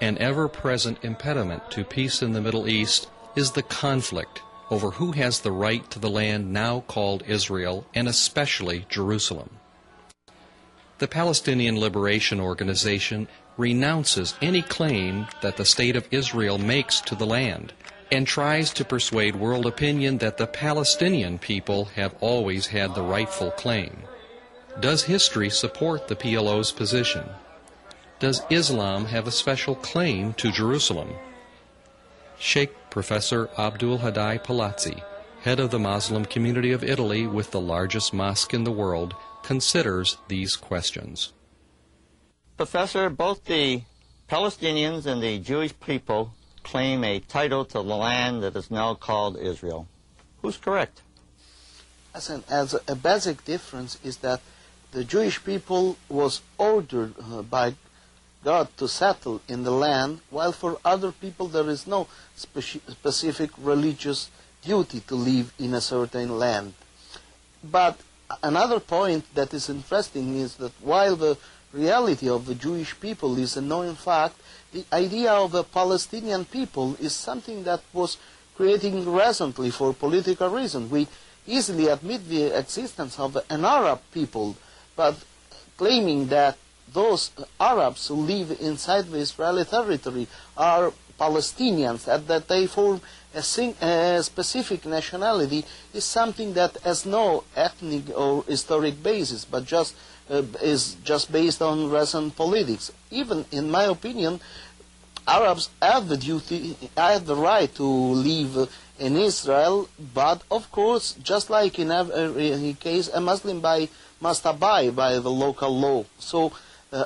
An ever-present impediment to peace in the Middle East is the conflict over who has the right to the land now called Israel, and especially Jerusalem. The Palestinian Liberation Organization renounces any claim that the State of Israel makes to the land, and tries to persuade world opinion that the Palestinian people have always had the rightful claim. Does history support the PLO's position? Does Islam have a special claim to Jerusalem? Sheikh Professor Abdul Hadi Palazzi, head of the Muslim community of Italy with the largest mosque in the world, considers these questions. Professor, both the Palestinians and the Jewish people claim a title to the land that is now called Israel. Who's correct? As a basic difference is that the Jewish people was ordered by God to settle in the land, while for other people there is no specific religious duty to live in a certain land. But another point that is interesting is that while the reality of the Jewish people is a known fact, the idea of the Palestinian people is something that was creating recently for political reasons. We easily admit the existence of an Arab people, but claiming that those Arabs who live inside the Israeli territory are Palestinians and that they form a specific nationality is something that has no ethnic or historic basis, but is just based on recent politics. Even in my opinion, Arabs have the right to live in Israel, but of course, just like in every case, a Muslim must abide by the local law. So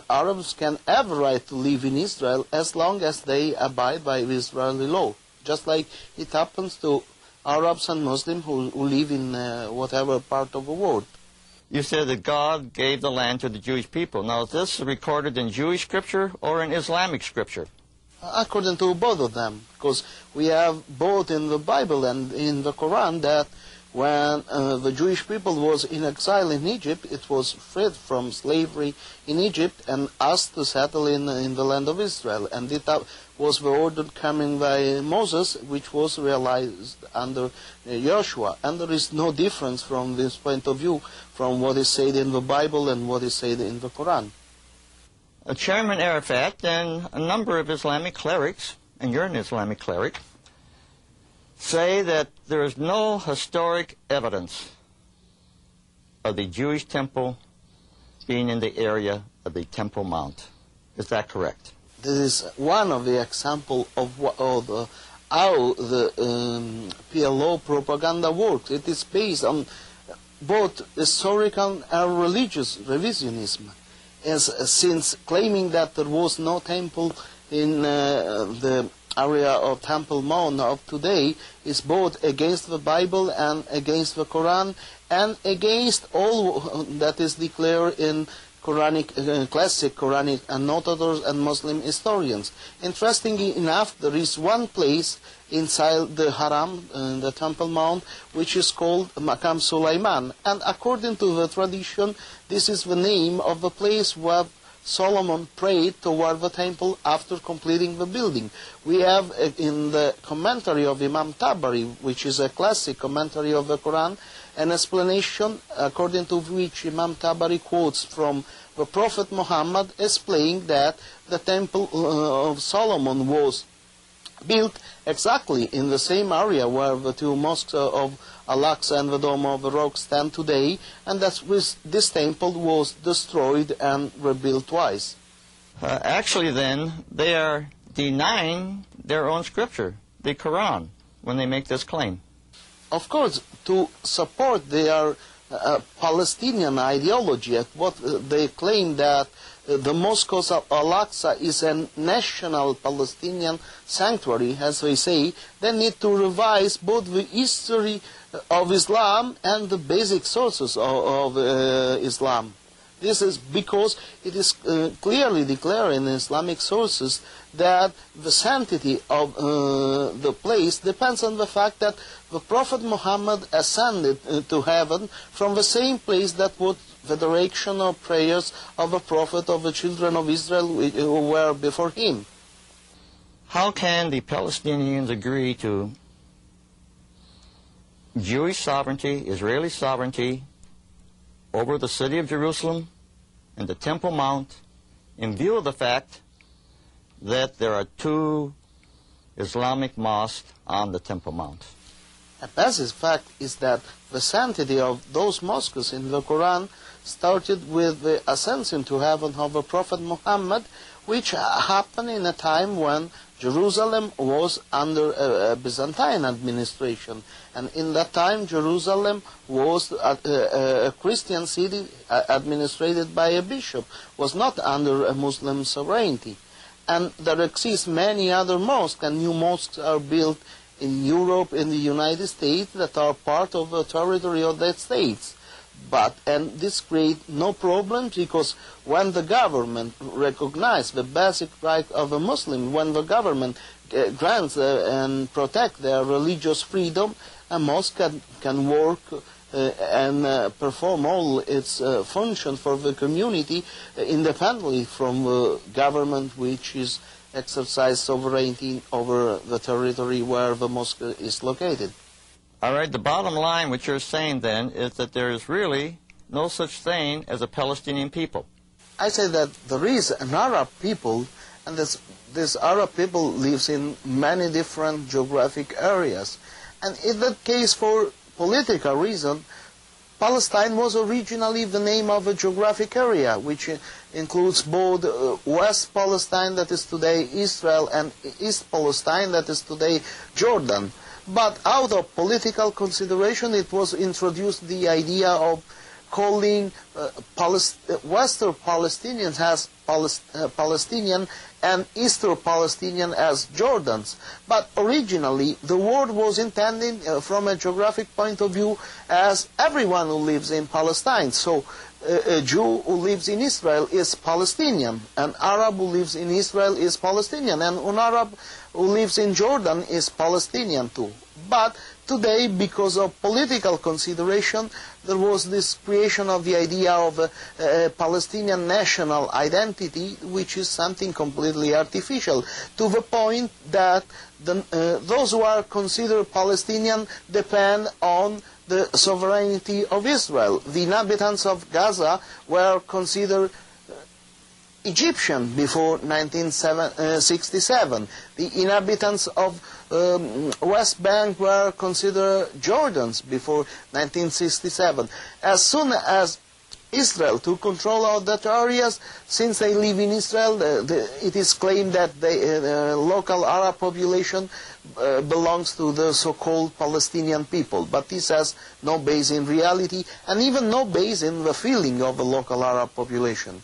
Arabs can have a right to live in Israel as long as they abide by the Israeli law, just like it happens to Arabs and Muslims who live in whatever part of the world. You said that God gave the land to the Jewish people. Now, is this recorded in Jewish scripture or in Islamic scripture? According to both of them, because we have both in the Bible and in the Quran that when the Jewish people was in exile in Egypt, it was freed from slavery in Egypt and asked to settle in the land of Israel. And it was the order coming by Moses, which was realized under Joshua. And there is no difference from this point of view from what is said in the Bible and what is said in the Quran. Chairman Arafat and a number of Islamic clerics, and you're an Islamic cleric, say that there is no historic evidence of the Jewish temple being in the area of the Temple Mount. Is that correct? This is one of the examples of how the PLO propaganda works. It is based on both historical and religious revisionism, since claiming that there was no temple in the area of Temple Mount of today is both against the Bible and against the Quran and against all that is declared in Quranic, classic Quranic and not-Orthodox and Muslim historians. Interestingly enough, there is one place inside the Haram, the Temple Mount, which is called Maqam Sulaiman. And according to the tradition, this is the name of the place where Solomon prayed toward the temple after completing the building. We have in the commentary of Imam Tabari, which is a classic commentary of the Quran, an explanation according to which Imam Tabari quotes from the Prophet Muhammad explaining that the temple of Solomon was built exactly in the same area where the two mosques of Al-Aqsa and the Dome of the Rock stand today, and that this temple was destroyed and rebuilt twice. Actually then, they are denying their own scripture, the Quran, when they make this claim. Of course, to support their Palestinian ideology, what they claim that the Mosque of Al-Aqsa is a national Palestinian sanctuary, as they say, they need to revise both the history of Islam and the basic sources of Islam. This is because it is clearly declared in Islamic sources that the sanctity of the place depends on the fact that the Prophet Muhammad ascended to heaven from the same place that was the direction of prayers of the Prophet of the children of Israel who were before him. How can the Palestinians agree to Jewish sovereignty, Israeli sovereignty over the city of Jerusalem and the Temple Mount in view of the fact that there are 2 Islamic mosques on the Temple Mount? A basic fact is that the sanctity of those mosques in the Quran started with the ascension to heaven of the Prophet Muhammad, which happened in a time when Jerusalem was under a Byzantine administration. And in that time, Jerusalem was a Christian city administrated by a bishop, was not under a Muslim sovereignty. And there exist many other mosques, and new mosques are built in Europe, in the United States, that are part of the territory of the states. And this creates no problems, because when the government recognizes the basic right of a Muslim, when the government grants and protects their religious freedom, a mosque can work and perform all its functions for the community independently from the government, which is exercise sovereignty over the territory where the mosque is located. All right, the bottom line, what you're saying then, is that there is really no such thing as a Palestinian people. I say that there is an Arab people, and this Arab people lives in many different geographic areas. And in that case, for political reason, Palestine was originally the name of a geographic area, which includes both West Palestine, that is today Israel, and East Palestine, that is today Jordan. But out of political consideration, it was introduced the idea of calling Western Palestinians as Palestinian and Eastern Palestinian as Jordans. But originally, the word was intended from a geographic point of view as everyone who lives in Palestine. So a Jew who lives in Israel is Palestinian, an Arab who lives in Israel is Palestinian, and an Arab who lives in Jordan is Palestinian too. But today, because of political consideration, there was this creation of the idea of a Palestinian national identity, which is something completely artificial, to the point that those who are considered Palestinian depend on the sovereignty of Israel. The inhabitants of Gaza were considered Egyptian before 1967. The inhabitants of West Bank were considered Jordans before 1967. As soon as Israel took control of that areas, since they live in Israel, it is claimed that the local Arab population belongs to the so-called Palestinian people. But this has no base in reality, and even no base in the feeling of the local Arab population.